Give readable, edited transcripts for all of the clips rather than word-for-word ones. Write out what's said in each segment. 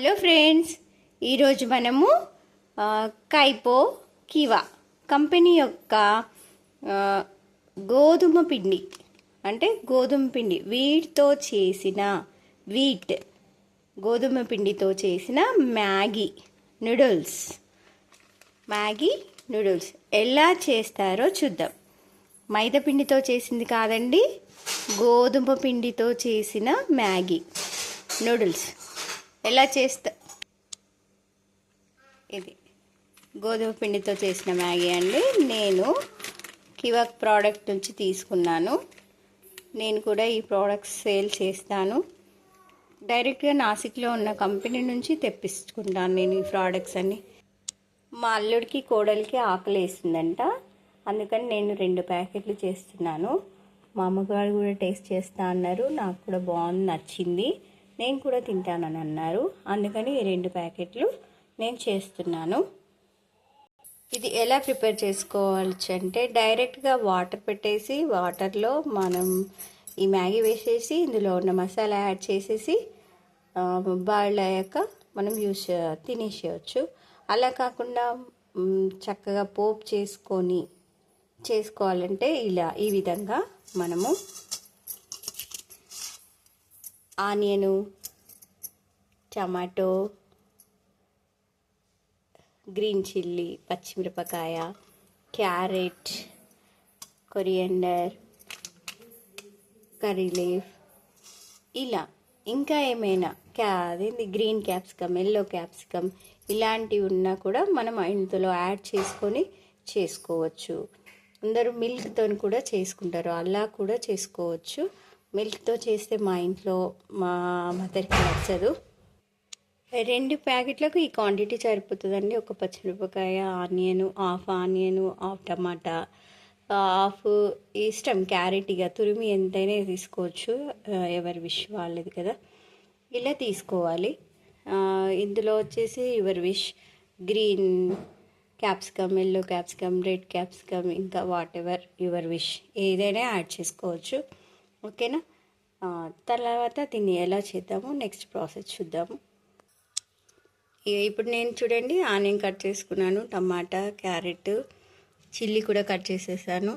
Hello friends, ఈరోజు మనము కైపో కివా company యొక్క గోధుమ పిండి వీటితో చేసిన గోధుమ పిండితో చేసిన మ్యాగీ నూడిల్స్ ఎలా చేస్తారో చూద్దాం. మైదా పిండితో చేసింది కాదండి, గోధుమ పిండితో చేసిన మ్యాగీ నూడిల్స్ ఎలా ఇది గోధుమ పిండితో చేసిన మ్యాగీ అండి. నేను కివా ప్రోడక్ట్ నుంచి తీసుకున్నాను. నేను కూడా ఈ ప్రోడక్ట్స్ సేల్ చేస్తాను. డైరెక్ట్గా నాసిక్లో ఉన్న కంపెనీ నుంచి తెప్పించుకుంటాను నేను ఈ ప్రోడక్ట్స్ అన్ని. మా అల్లుడికి కోడలికి ఆకలి వేసిందంట, అందుకని నేను 2 ప్యాకెట్లు చేస్తున్నాను. మా అమ్మగారు కూడా టేస్ట్ చేస్తా అన్నారు. నాకు కూడా బాగుంది, నచ్చింది, నేను కూడా తింటానని అన్నారు. అందుకని ఈ 2 ప్యాకెట్లు నేను చేస్తున్నాను. ఇది ఎలా ప్రిపేర్ చేసుకోవచ్చు అంటే, డైరెక్ట్గా వాటర్ పెట్టేసి వాటర్లో మనం ఈ మ్యాగీ వేసేసి ఇందులో ఉన్న మసాలా యాడ్ చేసేసి బాయిల్ అయ్యాక మనం తినేసేయచ్చు. అలా కాకుండా చక్కగా పోపు చేసుకోవాలంటే ఈ విధంగా మనము ఆనియను, టమాటో, గ్రీన్ చిల్లీ, పచ్చిమిరపకాయ, క్యారెట్, కొరియండర్, కర్రీ లీఫ్, ఇలా ఇంకా ఏమైనా గ్రీన్ క్యాప్సికమ్, ఎల్లో క్యాప్సికమ్ ఇలాంటివి ఉన్నా కూడా మనం ఇందులో యాడ్ చేసుకొని చేసుకోవచ్చు. అందరూ మిల్క్తో కూడా చేసుకుంటారు, అలా కూడా చేసుకోవచ్చు. మిల్క్తో చేస్తే మా ఇంట్లో మా మదర్కి నచ్చదు. 2 ప్యాకెట్లకు ఈ క్వాంటిటీ సరిపోతుందండి. ఒక పచ్చిమిరపకాయ, హాఫ్ ఆనియను, హాఫ్ టమాటా, హాఫ్ ఇష్టం క్యారెట్, ఇక తురిమి ఎంతైనా తీసుకోవచ్చు, ఎవరి విష్ వాళ్ళది కదా. ఇలా తీసుకోవాలి. ఇందులో వచ్చేసి your wish green capsicum, yellow capsicum, red capsicum, ఇంకా వాట్ ఎవర్ యువర్ విష్ ఏదైనా యాడ్ చేసుకోవచ్చు. ఓకేనా? తర్వాత దీన్ని ఎలా చేద్దాము, నెక్స్ట్ ప్రాసెస్ చూద్దాము. ఇప్పుడు నేను చూడండి, ఆనియన్ కట్ చేసుకున్నాను, టమాటా, క్యారెట్, చిల్లీ కూడా కట్ చేసేసాను,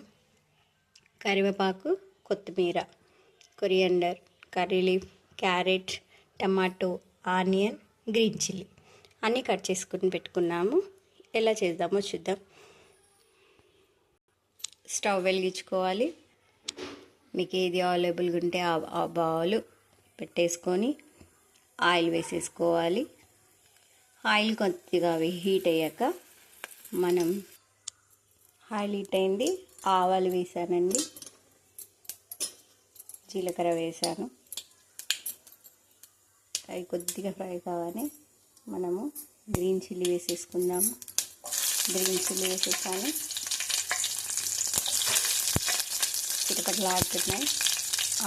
కరివేపాకు, కొత్తిమీర, coriander, curry leaf, carrot, tomato, onion, green chilli అన్నీ కట్ చేసుకుని పెట్టుకున్నాము. ఎలా చేద్దామో చూద్దాం. స్టవ్ వెలిగించుకోవాలి. మీకు ఏది అవైలబుల్గా ఉంటే ఆ బౌల్ పెట్టేసుకొని ఆయిల్ వేసేసుకోవాలి. ఆయిల్ కొద్దిగా హీట్ అయ్యాక ఆయిల్ హీట్ అయింది, ఆవాలు వేసానండి, జీలకర్ర వేసాను. అవి కొద్దిగా ఫ్రై కాగానే మనము గ్రీన్ చిల్లీ వేసేసుకుందాము. గ్రీన్ చిల్లీ వేసేసాను, చిటపటలాడుతున్నాయి.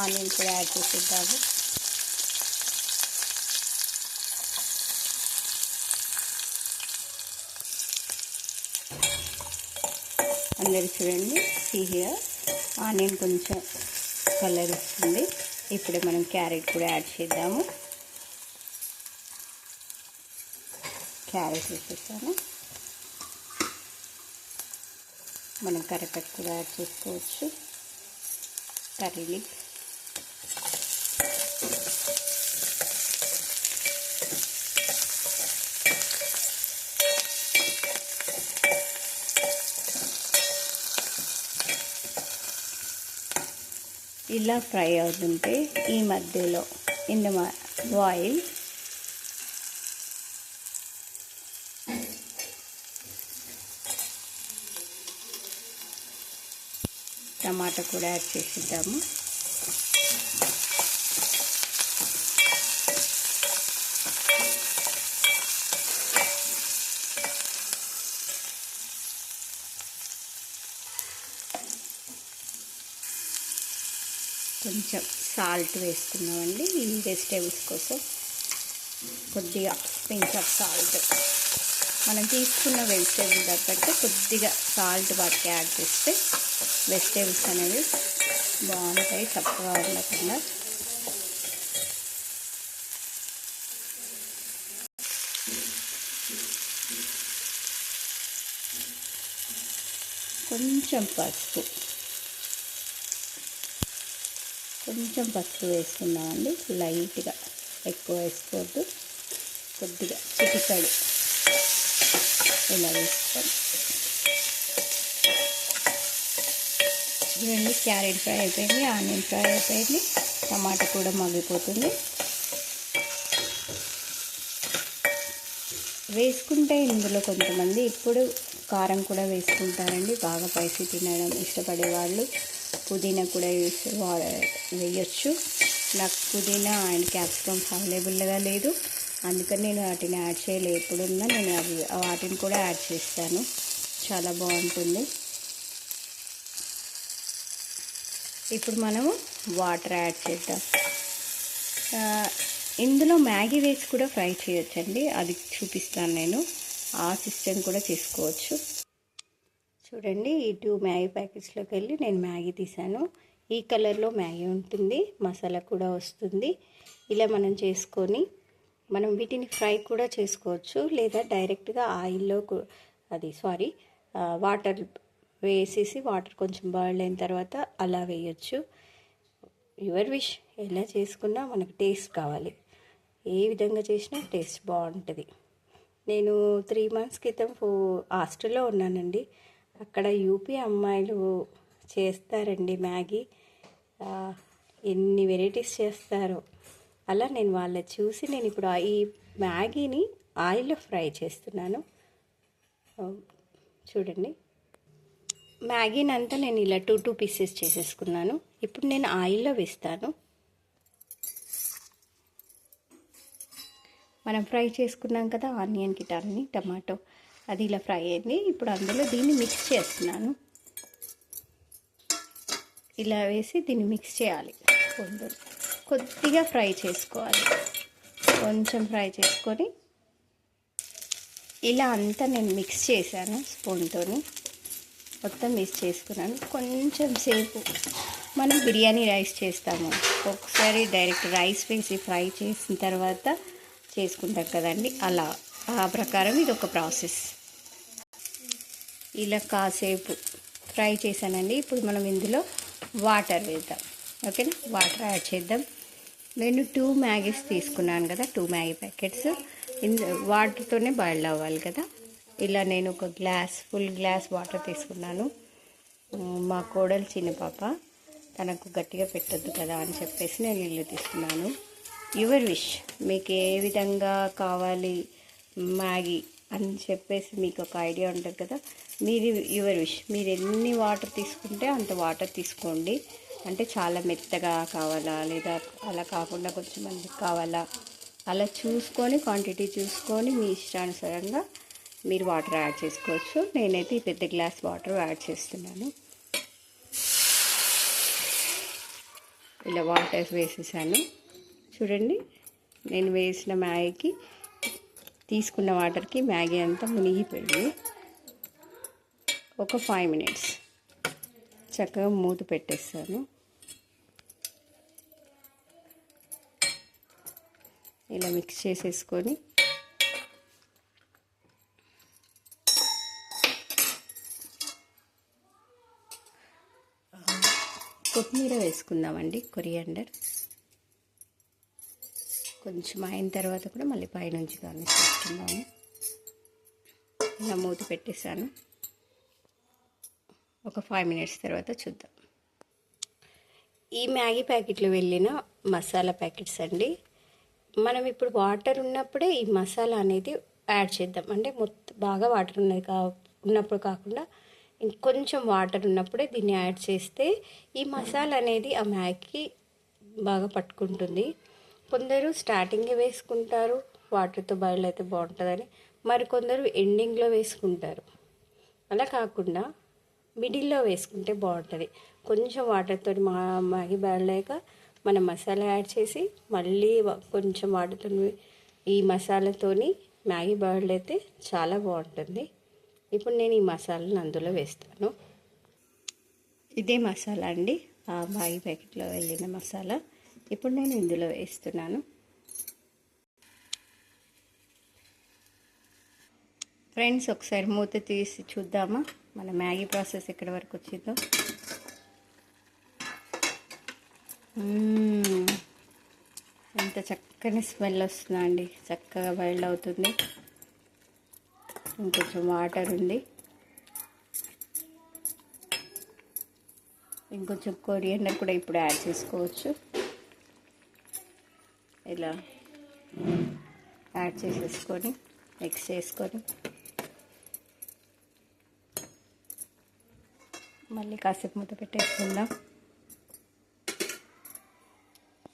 ఆనియన్ కూడా యాడ్ చేసేద్దాము. అందరు చూడండి, హియర్ ఆనియన్ కొంచెం కలర్ వస్తుంది. ఇప్పుడు మనం క్యారెట్ కూడా యాడ్ చేద్దాము. క్యారెట్ వేసేసాను. మనం కరివేపాకు కూడా యాడ్ చేసుకోవచ్చు. కర్రీ లీఫ్, ఇలా ఫ్రై అవుతుంటే ఈ మధ్యలో ఆయిల్ టమాటా కూడా యాడ్ చేసిద్దాము. కొంచెం సాల్ట్ వేసుకున్నామండి ఈ వెజిటేబుల్స్ కోసం. కొద్దిగా పించ్ ఆఫ్ సాల్ట్, మనం తీసుకున్న వెజిటేబుల్ తగ్గట్టు కొద్దిగా సాల్ట్ వాటికి యాడ్ చేస్తే వెజిటేబుల్స్ అనేవి బాగుంటాయి, చక్కగా ఉండకుండా. కొంచెం పసుపు వేసుకున్నామండి, లైట్గా, ఎక్కువ వేసుకోవద్దు, కొద్దిగా చిటికెడు ఇలా వేసుకోండి. ఇవన్నీ క్యారెట్ ఫ్రై అయిపోయింది, ఆనియన్ ఫ్రై అయిపోయింది, టమాటా కూడా మగ్గిపోతుంది. వేసుకుంటే ఇందులో కొంతమంది ఇప్పుడు కారం కూడా వేసుకుంటారండి, బాగా స్పైసీ తినడం ఇష్టపడే వాళ్ళు పుదీనా కూడా వేయచ్చు. నాకు పుదీనా అండ్ క్యాప్సికమ్ అవైలబుల్గా లేదు, అందుకని నేను వాటిని యాడ్ చేయలేదు. ఎప్పుడున్నా నేను వాటిని కూడా యాడ్ చేస్తాను, చాలా బాగుంటుంది. ఇప్పుడు మనము వాటర్ యాడ్ చేద్దాం. ఇందులో మ్యాగీ వేసి కూడా ఫ్రై చేయొచ్చండి, అది చూపిస్తాను నేను, ఆ సిస్టమ్ కూడా చేసుకోవచ్చు. చూడండి, ఈ 2 మ్యాగీ ప్యాకెట్స్లోకి వెళ్ళి నేను మ్యాగీ తీసాను. ఈ కలర్లో మ్యాగీ ఉంటుంది, మసాలా కూడా వస్తుంది. ఇలా మనం చేసుకొని మనం వీటిని ఫ్రై కూడా చేసుకోవచ్చు, లేదా డైరెక్ట్గా ఆయిల్లో వాటర్ వేసేసి వాటర్ కొంచెం బాయిల్ అయిన తర్వాత అలా వేయచ్చు. యువర్ విష్, ఎలా చేసుకున్నా మనకు టేస్ట్ కావాలి, ఏ విధంగా చేసినా టేస్ట్ బాగుంటుంది. నేను 3 months క్రితం హాస్టల్లో ఉన్నానండి, అక్కడ యూపీ అమ్మాయిలు చేస్తారండి మ్యాగీ, ఎన్ని వెరైటీస్ చేస్తారో. అలా నేను వాళ్ళని చూసి నేను ఇప్పుడు ఈ మ్యాగీని ఆయిల్లో ఫ్రై చేస్తున్నాను. చూడండి, మ్యాగీని అంతా నేను ఇలా 2 పీసెస్ చేసేసుకున్నాను. ఇప్పుడు నేను ఆయిల్లో వేస్తాను. మనం ఫ్రై చేసుకున్నాం కదా ఆనియన్ కిటాన్ని, టమాటో, అది ఇలా ఫ్రై అయింది. ఇప్పుడు అందులో దీన్ని మిక్స్ చేస్తున్నాను. ఇలా వేసి దీన్ని మిక్స్ చేయాలి, కొద్దిగా ఫ్రై చేసుకోవాలి. కొంచెం ఫ్రై చేసుకొని ఇలా అంతా నేను మిక్స్ చేశాను, స్పూన్తో మొత్తం మిక్స్ చేసుకున్నాను. కొంచెం సేపు మనం బిర్యానీ రైస్ చేస్తాము, ఒకసారి డైరెక్ట్ రైస్ వేసి ఫ్రై చేసిన తర్వాత చేసుకుంటాం కదండి, అలా ఆ ప్రకారం ఇది ఒక ప్రాసెస్. ఇలా కాసేపు ఫ్రై చేశానండి. ఇప్పుడు మనం ఇందులో వాటర్ వేద్దాం, ఓకేనా? వాటర్ యాడ్ చేద్దాం. నేను 2 మ్యాగీస్ తీసుకున్నాను కదా, 2 మ్యాగీ ప్యాకెట్స్, వాటర్తోనే బాయిల్ అవ్వాలి కదా. ఇలా నేను ఒక ఫుల్ గ్లాస్ వాటర్ తీసుకున్నాను. మా కోడలు చిన్న పాప, తనకు గట్టిగా పెట్టద్దు కదా అని చెప్పేసి నేను నీళ్ళు తీసుకున్నాను. యువర్ విష్, మీకు ఏ విధంగా కావాలి మ్యాగీ అని చెప్పేసి మీకు ఒక ఐడియా ఉంటుంది కదా, యువర్ విష్, మీరు ఎన్ని వాటర్ తీసుకుంటే అంత వాటర్ తీసుకోండి. అంటే చాలా మెత్తగా కావాలా, లేదా అలా కాకుండా కొంచెం మందికి కావాలా, అలా చూసుకొని క్వాంటిటీ చూసుకొని మీ ఇష్టానుసారంగా మీరు వాటర్ యాడ్ చేసుకోవచ్చు. నేనైతే ఈ పెద్ద గ్లాస్ వాటర్ యాడ్ చేస్తున్నాను. ఇలా వాటర్ వేసేసాను. చూడండి, నేను వేసిన మ్యాగీకి, తీసుకున్న వాటర్కి మ్యాగీ అంతా మునిగిపోయింది. ఒక 5 minutes చక్కగా మూత పెట్టేస్తాను. ఇలా మిక్స్ చేసేసుకొని కొత్తిమీర వేసుకుందామండి, కొరియాండర్. కొంచెం అయిన తర్వాత కూడా మళ్ళీ పైనుంచి గార్నిష్ చేసుకుందాము. ఇలా మూత పెట్టేశాను. ఒక 5 minutes తర్వాత చూద్దాం. ఈ మ్యాగీ ప్యాకెట్లు వెళ్ళిన మసాలా ప్యాకెట్స్ అండి. మనం ఇప్పుడు వాటర్ ఉన్నప్పుడే ఈ మసాలా అనేది యాడ్ చేద్దాం. అంటే బాగా వాటర్ ఉన్నప్పుడు కాకుండా ఇంకొంచెం వాటర్ ఉన్నప్పుడే దీన్ని యాడ్ చేస్తే ఈ మసాలా అనేది ఆ మ్యాగీకి బాగా పట్టుకుంటుంది. కొందరు స్టార్టింగే వేసుకుంటారు, వాటర్తో బాయిల్ అయితే బాగుంటుందని, మరికొందరు ఎండింగ్లో వేసుకుంటారు. అలా కాకుండా మిడిల్లో వేసుకుంటే బాగుంటుంది. కొంచెం వాటర్తో మ్యాగీ బాయిల్ అయ్యాక మనం మసాలా యాడ్ చేసి మళ్ళీ కొంచెం వాటర్తో ఈ మసాలాతోని మ్యాగీ బాయిల్ అయితే చాలా బాగుంటుంది. ఇప్పుడు నేను ఈ మసాలాను అందులో వేస్తాను. ఇదే మసాలా అండి, ఆ మ్యాగీ ప్యాకెట్లో వెళ్ళిన మసాలా ఇప్పుడు నేను ఇందులో వేస్తున్నాను. ఫ్రెండ్స్ ఒకసారి మూత తీసి చూద్దామా మన మ్యాగీ ప్రాసెస్ ఎక్కడి వరకు వచ్చిందో. ఎంత చక్కని స్మెల్ వస్తుందా అండి, చక్కగా బాయిల్ అవుతుంది. ఇంకొంచెం వాటర్ ఉంది, ఇంకొంచెం కొరియండర్ కూడా ఇప్పుడు యాడ్ చేసుకోవచ్చు. ఇలా యాడ్ చేసేసుకొని మిక్స్ చేసుకొని మళ్ళీ కాసేపు మూత పెట్టేసుకుందాం.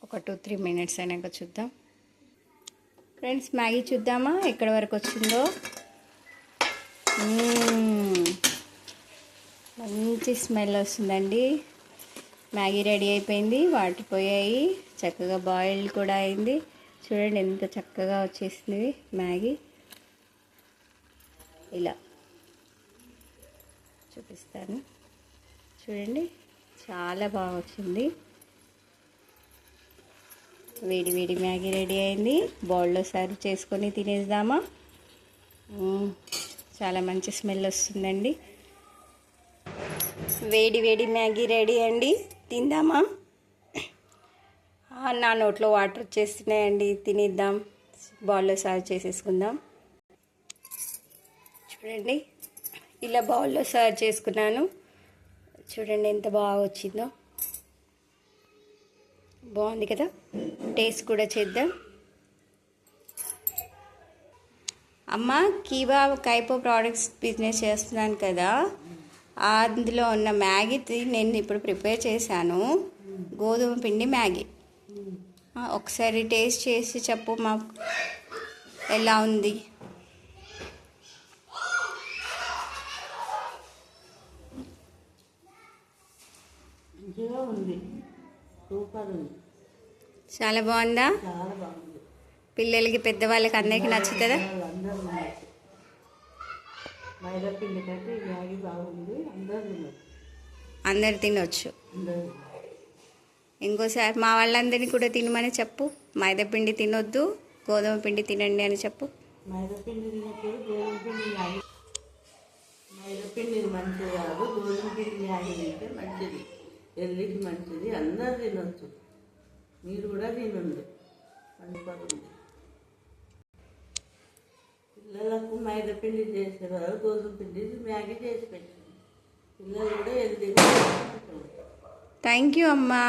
ఒక 2-3 మినిట్స్ అయినాక చూద్దాం. ఫ్రెండ్స్ మ్యాగీ చూద్దామా ఎక్కడి వరకు వచ్చిందో. మంచి స్మెల్ వస్తుందండి. మ్యాగీ రెడీ అయిపోయింది, వాటిపోయాయి, చక్కగా బాయిల్డ్ కూడా అయింది. చూడండి ఎంత చక్కగా వచ్చేసింది మ్యాగీ. ఇలా చూపిస్తాను చూడండి, చాలా బాగా వచ్చింది. వేడి వేడి మ్యాగీ రెడీ అయింది. బౌల్లో సర్వ్ చేసుకొని తినేద్దామా. చాలా మంచి స్మెల్ వస్తుందండి. వేడి వేడి మ్యాగీ రెడీ అండి, తిందామా. నా నోట్లో వాటర్ వచ్చేస్తున్నాయండి, తినేద్దాం. బౌల్లో సర్వ్ చేసేసుకుందాం. చూడండి ఇలా బౌల్లో సర్వ్ చేసుకున్నాను. చూడండి ఎంత బాగా వచ్చిందో, బాగుంది కదా. టేస్ట్ కూడా చేద్దాం. అమ్మ కీవా కైపో ప్రోడక్ట్స్ బిజినెస్ చేస్తున్నాను కదా, అందులో ఉన్న మ్యాగీ నేను ఇప్పుడు ప్రిపేర్ చేశాను. గోధుమ పిండి మ్యాగీ. ఒకసారి టేస్ట్ చేసి చెప్పు మాకు ఎలా ఉంది. చాలా బాగుందా. పిల్లలకి పెద్దవాళ్ళకి అందరికి నచ్చుతుందా. అందరు తినొచ్చు. ఇంకోసారి మా వాళ్ళందరినీ కూడా తినమని చెప్పు. మైదా పిండి తినొద్దు, గోధుమ పిండి తినండి అని చెప్పు. మైదా పిండి తినప్పుడు గోధుమ పిండి మైదా పిండి మంచిది కాదు, గోధుమ పిండి మ్యాగీ తింటే మంచిది, హెల్త్కి మంచిది. అందరు తినొచ్చు, మీరు కూడా తినండి. మంచిది. పిల్లలకు మైదా పిండి చేసేవారు గోధుమ పిండి మ్యాగీ చేసి పెట్టండి. పిల్లలు కూడా హెల్తీగా. థ్యాంక్ యూ అమ్మా.